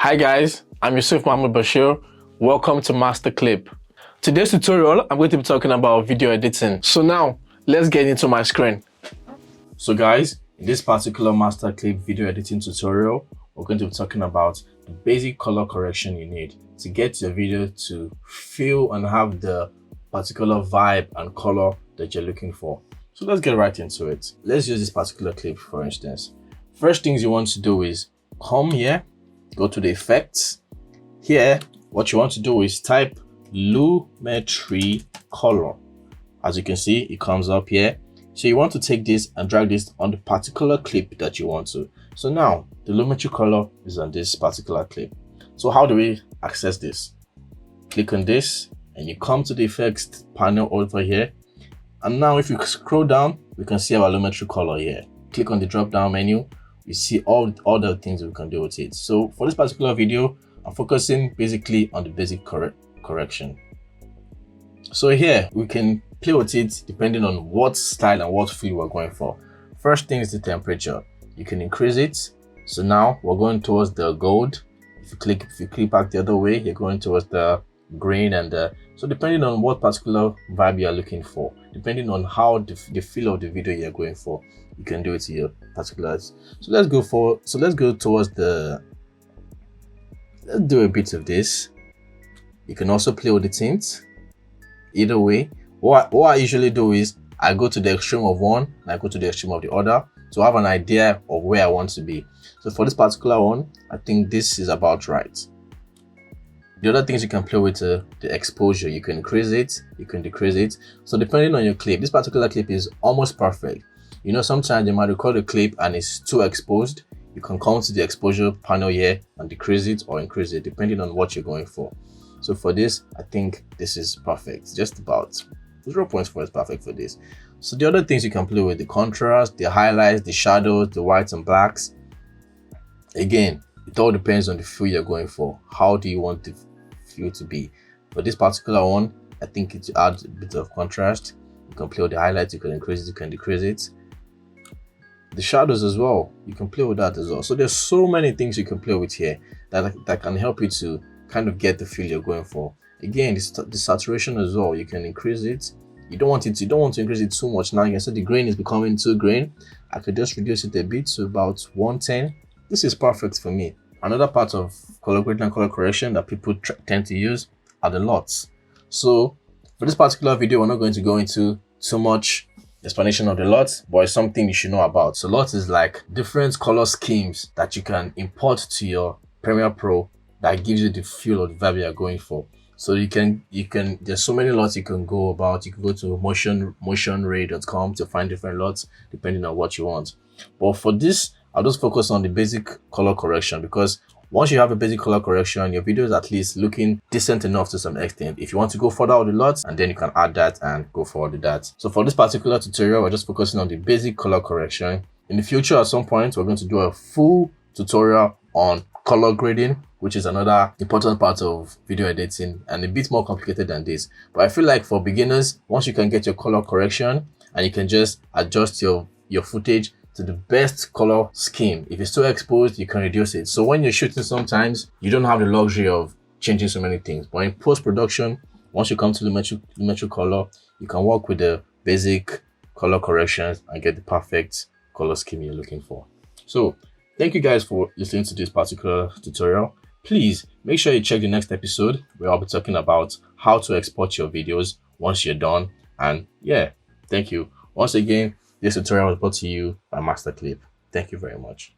Hi guys, I'm Yusuf Mohammed Bashir. Welcome to Master Clip. Today's tutorial, I'm going to be talking about video editing. So now, let's get into my screen. So guys, in this particular Master Clip video editing tutorial, we're going to be talking about the basic color correction you need to get your video to feel and have the particular vibe and color that you're looking for. So let's get right into it. Let's use this particular clip for instance. First things you want to do is come here, go to the effects. Here, what you want to do is type Lumetri color. As you can see, it comes up here. So you want to take this and drag this on the particular clip that you want to. So now the Lumetri color is on this particular clip. So how do we access this? Click on this and you come to the effects panel over here. And now if you scroll down, we can see our Lumetri color here. Click on the drop down menu. You see all the things we can do with it. So for this particular video, I'm focusing basically on the basic correction. So here we can play with it depending on what style and what feel we're going for. First thing is the temperature. You can increase it. So now we're going towards the gold. If you click back the other way, you're going towards the green and so depending on what particular vibe you're looking for, depending on how the feel of the video you're going for, you can do it to your particulars. So let's go towards let's do a bit of this. You can also play with the tint. Either way, what I usually do is I go to the extreme of one and I go to the extreme of the other to have an idea of where I want to be. So for this particular one, I think this is about right. The other things you can play with the exposure. You can increase it, you can decrease it. So depending on your clip, this particular clip is almost perfect. You know, sometimes you might record a clip and it's too exposed. You can come to the exposure panel here and decrease it or increase it depending on what you're going for. So for this, I think this is perfect. Just about 0.4 is perfect for this. So the other things you can play with, the contrast, the highlights, the shadows, the whites and blacks. Again, it all depends on the feel you're going for. How do you want the feel to be? For this particular one, I think it adds a bit of contrast. You can play with the highlights, you can increase it, you can decrease it. The shadows as well, you can play with that as well. So there's so many things you can play with here that can help you to kind of get the feel you're going for. Again, the saturation as well, you can increase it. You don't want to increase it too much. Now you can see the grain is becoming too green. I could just reduce it a bit to about 110. This is perfect for me. Another part of color grading and color correction that people tend to use are the LUTs. So for this particular video, we're not going to go into too much explanation of the LUTs, but it's something you should know about. So LUTs is like different color schemes that you can import to your Premiere Pro that gives you the feel of the vibe you're going for. So you can there's so many LUTs you can go about. You can go to motionray.com to find different LUTs depending on what you want. But for this, I'll just focus on the basic color correction, because once you have a basic color correction, your video is at least looking decent enough to some extent. If you want to go further with the LUTs, and then you can add that and go forward with that. So for this particular tutorial, we're just focusing on the basic color correction. In the future, at some point, we're going to do a full tutorial on color grading, which is another important part of video editing and a bit more complicated than this. But I feel like for beginners, once you can get your color correction and you can just adjust your footage to the best color scheme. If it's too exposed, you can reduce it. So when you're shooting, sometimes you don't have the luxury of changing so many things. But in post-production, once you come to Lumetri color, you can work with the basic color corrections and get the perfect color scheme you're looking for. So thank you guys for listening to this particular tutorial. Please make sure you check the next episode where I'll be talking about how to export your videos once you're done. And yeah, thank you. Once again, this tutorial was brought to you by Master Clip. Thank you very much.